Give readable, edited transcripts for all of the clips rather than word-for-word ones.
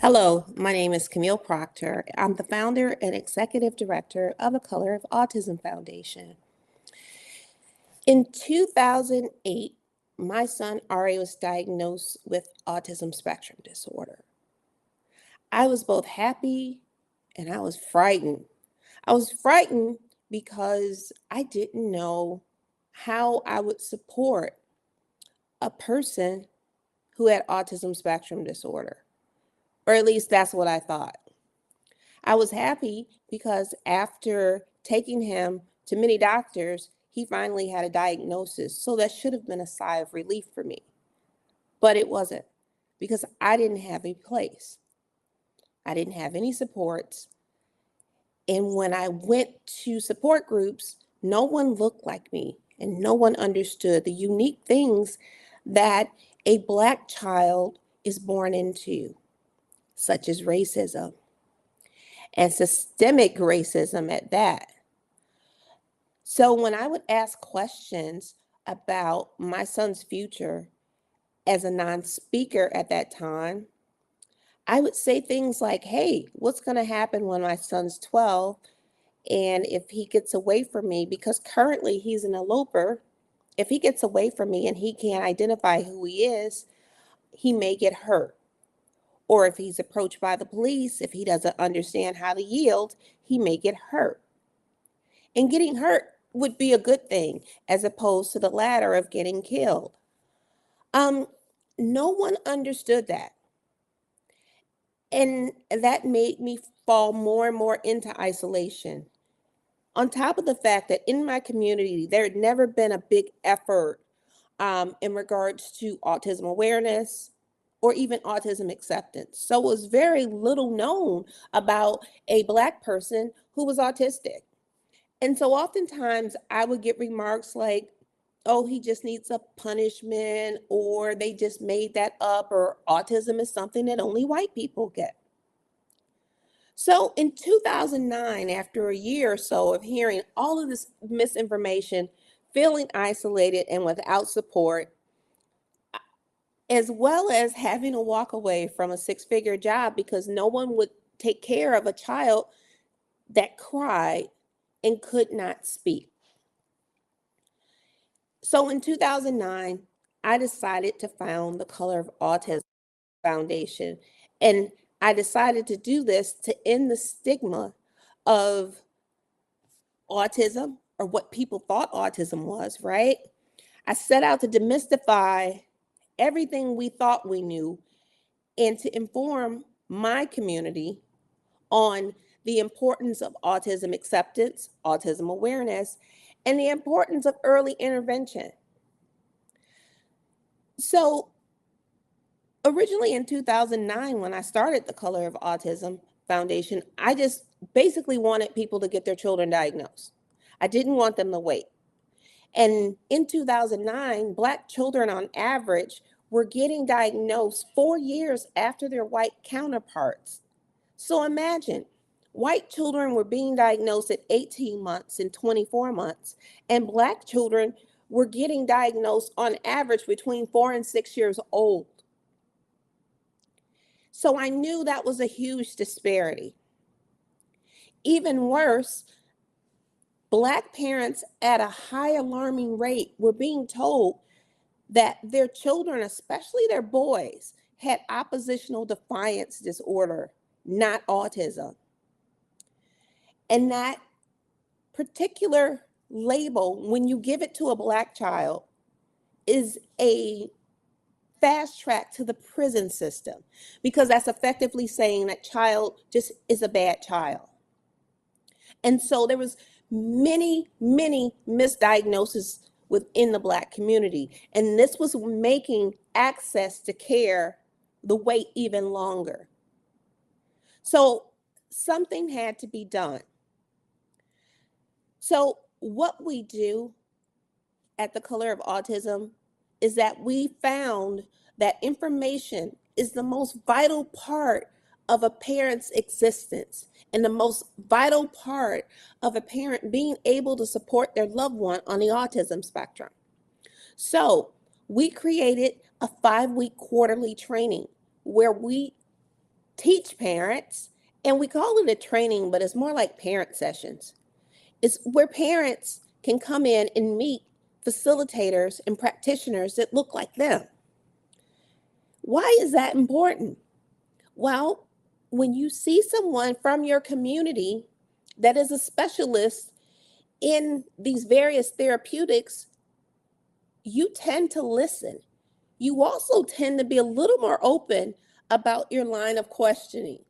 Hello, my name is Camille Proctor. I'm the founder and executive director of the Color of Autism Foundation. In 2008, my son Ari was diagnosed with autism spectrum disorder. I was both happy and I was frightened. I was frightened because I didn't know how I would support a person who had autism spectrum disorder, or at least that's what I thought. I was happy because after taking him to many doctors, he finally had a diagnosis. So that should have been a sigh of relief for me. But it wasn't, because I didn't have a place. I didn't have any supports. And when I went to support groups, no one looked like me and no one understood the unique things that a Black child is born into, such as racism, and systemic racism at that. So when I would ask questions about my son's future as a non-speaker at that time, I would say things like, hey, what's going to happen when my son's 12 and if he gets away from me, because currently he's an eloper, if he gets away from me and he can't identify who he is, he may get hurt. Or if he's approached by the police, if he doesn't understand how to yield, he may get hurt. And getting hurt would be a good thing as opposed to the latter of getting killed. No one understood that. And that made me fall more and more into isolation. On top of the fact that in my community, there had never been a big effort in regards to autism awareness or even autism acceptance. So it was very little known about a Black person who was autistic. And so oftentimes I would get remarks like, oh, he just needs a punishment, or they just made that up, or autism is something that only white people get. So in 2009, after a year or so of hearing all of this misinformation, feeling isolated and without support, as well as having to walk away from a six-figure job because no one would take care of a child that cried and could not speak. So in 2009, I decided to found the Color of Autism Foundation. And I decided to do this to end the stigma of autism, or what people thought autism was, right? I set out to demystify everything we thought we knew and to inform my community on the importance of autism acceptance, autism awareness, and the importance of early intervention. So originally in 2009, when I started the Color of Autism Foundation, I just basically wanted people to get their children diagnosed. I didn't want them to wait. And in 2009, Black children on average were getting diagnosed 4 years after their white counterparts. So imagine, white children were being diagnosed at 18 months and 24 months, and Black children were getting diagnosed on average between 4 and 6 years old. So I knew that was a huge disparity. Even worse, Black parents at a high alarming rate were being told that their children, especially their boys, had oppositional defiance disorder, not autism. And that particular label, when you give it to a Black child, is a fast track to the prison system, because that's effectively saying that child just is a bad child. And so there was many misdiagnoses within the Black community, and this was making access to care the wait even longer. So something had to be done. So what we do at the Color of Autism is that we found that information is the most vital part of a parent's existence and the most vital part of a parent being able to support their loved one on the autism spectrum. So we created a 5-week quarterly training where we teach parents, and we call it a training, but it's more like parent sessions. It's where parents can come in and meet facilitators and practitioners that look like them. Why is that important? Well, when you see someone from your community that is a specialist in these various therapeutics, you tend to listen. You also tend to be a little more open about your line of questioning.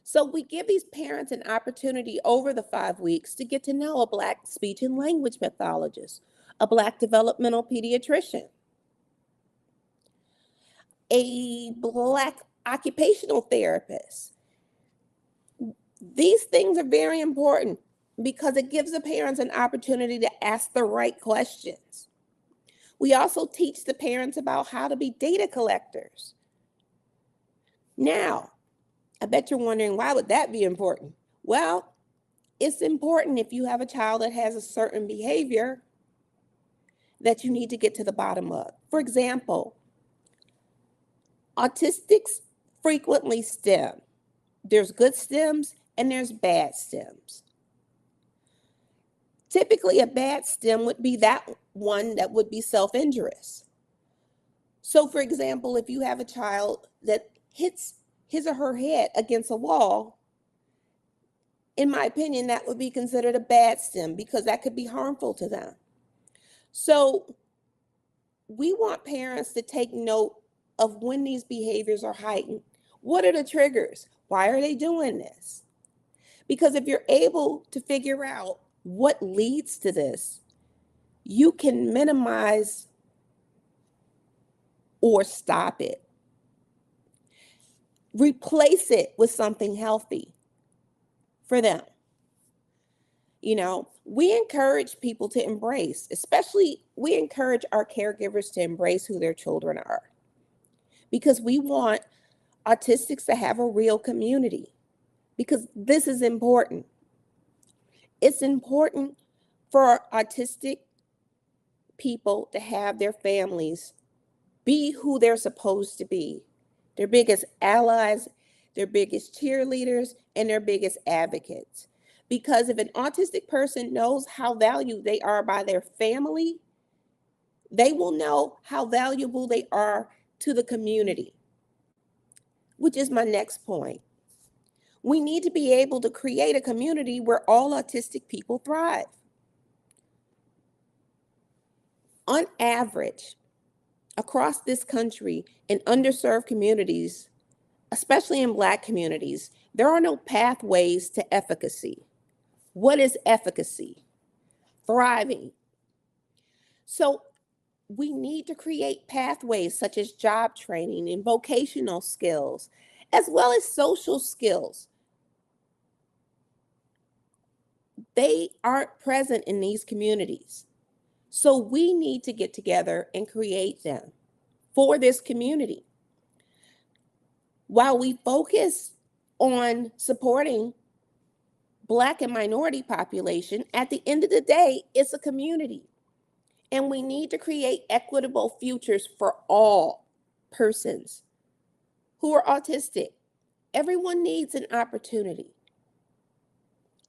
So we give these parents an opportunity over the 5 weeks to get to know a Black speech and language pathologist, a Black developmental pediatrician, a Black occupational therapist. These things are very important because it gives the parents an opportunity to ask the right questions. We also teach the parents about how to be data collectors. Now, I bet you're wondering, why would that be important? Well, it's important if you have a child that has a certain behavior that you need to get to the bottom of. For example, autistics frequently stem. There's good stems and there's bad stems. Typically, a bad stem would be that one that would be self-injurious. So, for example, if you have a child that hits his or her head against a wall, in my opinion, that would be considered a bad stem because that could be harmful to them. So we want parents to take note of when these behaviors are heightened. What are the triggers? Why are they doing this? Because if you're able to figure out what leads to this, you can minimize or stop it. Replace it with something healthy for them. You know, we encourage people to embrace, especially we encourage our caregivers to embrace who their children are, because we want autistics to have a real community, because this is important. It's important for autistic people to have their families be who they're supposed to be, their biggest allies, their biggest cheerleaders, and their biggest advocates. Because if an autistic person knows how valued they are by their family, they will know how valuable they are to the community, which is my next point. We need to be able to create a community where all autistic people thrive. On average, across this country, in underserved communities, especially in Black communities, there are no pathways to efficacy. What is efficacy? Thriving. So we need to create pathways such as job training and vocational skills, as well as social skills. They aren't present in these communities. So we need to get together and create them for this community. While we focus on supporting Black and minority population, at the end of the day, it's a community. And we need to create equitable futures for all persons who are autistic. Everyone needs an opportunity.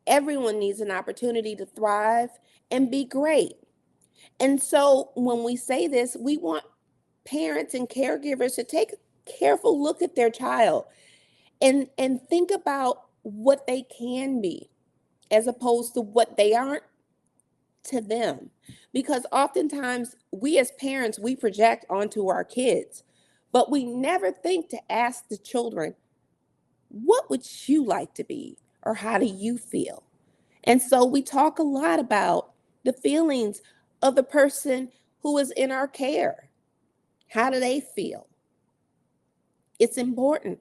Everyone needs an opportunity to thrive and be great. And so when we say this, we want parents and caregivers to take a careful look at their child and think about what they can be as opposed to what they aren't to them. Because oftentimes we as parents, we project onto our kids, but we never think to ask the children, what would you like to be? Or how do you feel? And so we talk a lot about the feelings of the person who is in our care. How do they feel? It's important.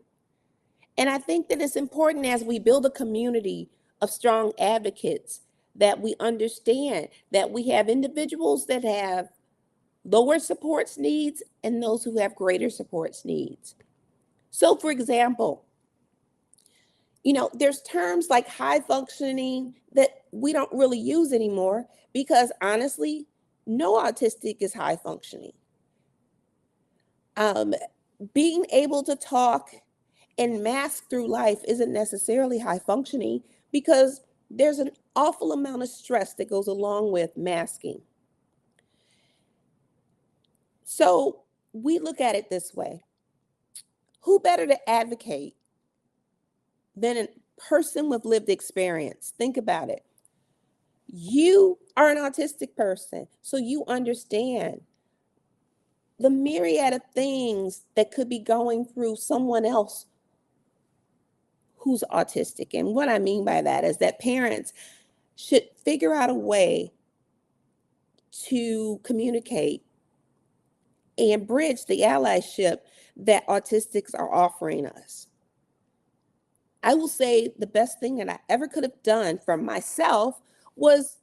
And I think that it's important as we build a community of strong advocates that we understand that we have individuals that have lower supports needs and those who have greater supports needs. So for example, you know, there's terms like high functioning that we don't really use anymore because honestly, no autistic is high functioning. Being able to talk and mask through life isn't necessarily high functioning because there's an awful amount of stress that goes along with masking. So we look at it this way. Who better to advocate than a person with lived experience? Think about it. You are an autistic person, so you understand the myriad of things that could be going through someone else who's autistic. And what I mean by that is that parents should figure out a way to communicate and bridge the allyship that autistics are offering us. I will say the best thing that I ever could have done for myself was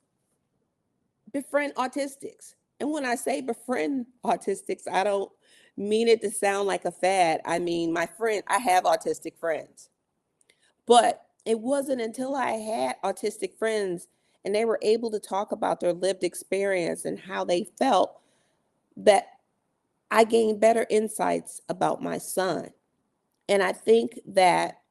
befriend autistics. And when I say befriend autistics, I don't mean it to sound like a fad. I mean, I have autistic friends. But it wasn't until I had autistic friends and they were able to talk about their lived experience and how they felt that I gained better insights about my son. And I think that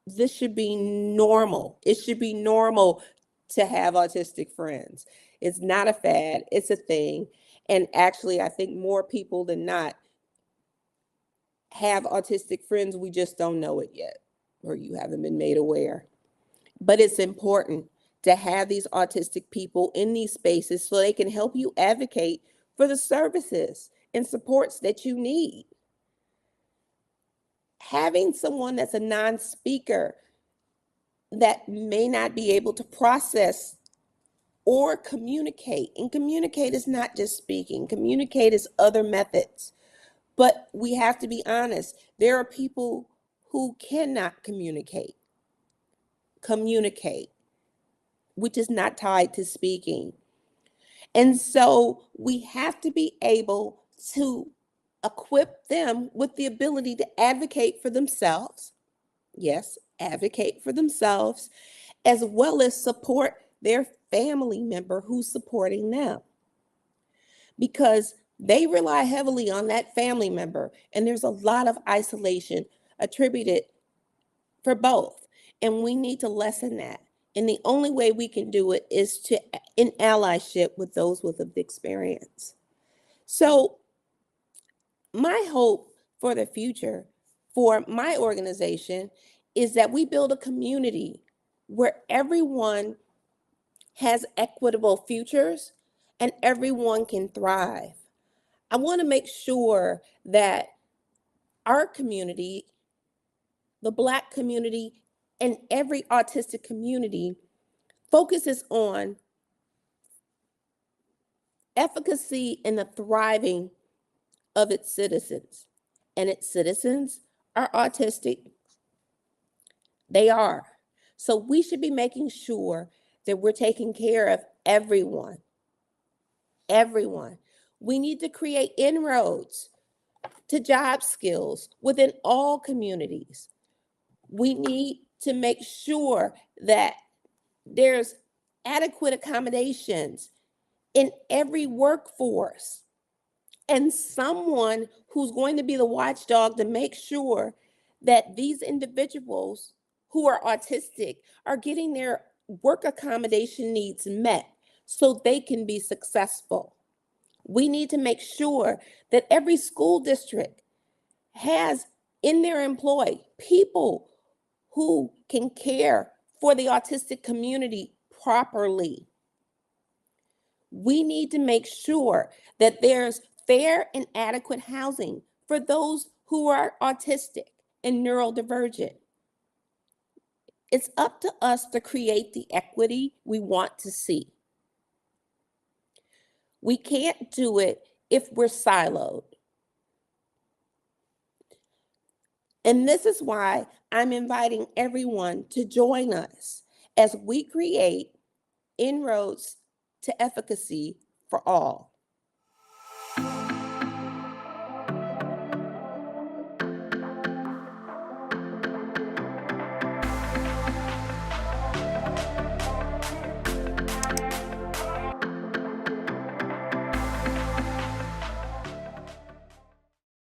this should be normal. It should be normal to have autistic friends. It's not a fad, it's a thing. And actually, I think more people than not have autistic friends. We just don't know it yet, or you haven't been made aware. But it's important to have these autistic people in these spaces so they can help you advocate for the services and supports that you need. Having someone that's a non-speaker that may not be able to process or communicate, and communicate is not just speaking, communicate is other methods. But we have to be honest, there are people who cannot communicate, which is not tied to speaking. And so we have to be able to equip them with the ability to advocate for themselves. Yes, advocate for themselves, as well as support their family member who's supporting them. Because they rely heavily on that family member, and there's a lot of isolation attributed for both. And we need to lessen that. And the only way we can do it is to in allyship with those with lived experience. So my hope for the future for my organization is that we build a community where everyone has equitable futures and everyone can thrive. I want to make sure that our community, the Black community, and every autistic community focuses on efficacy and the thriving of its citizens. And its citizens are autistic. They are. So we should be making sure that we're taking care of everyone. Everyone. We need to create inroads to job skills within all communities. We need to make sure that there's adequate accommodations in every workforce, and someone who's going to be the watchdog to make sure that these individuals who are autistic are getting their work accommodation needs met so they can be successful. We need to make sure that every school district has in their employ people who can care for the autistic community properly. We need to make sure that there's fair and adequate housing for those who are autistic and neurodivergent. It's up to us to create the equity we want to see. We can't do it if we're siloed. And this is why I'm inviting everyone to join us as we create inroads to efficacy for all.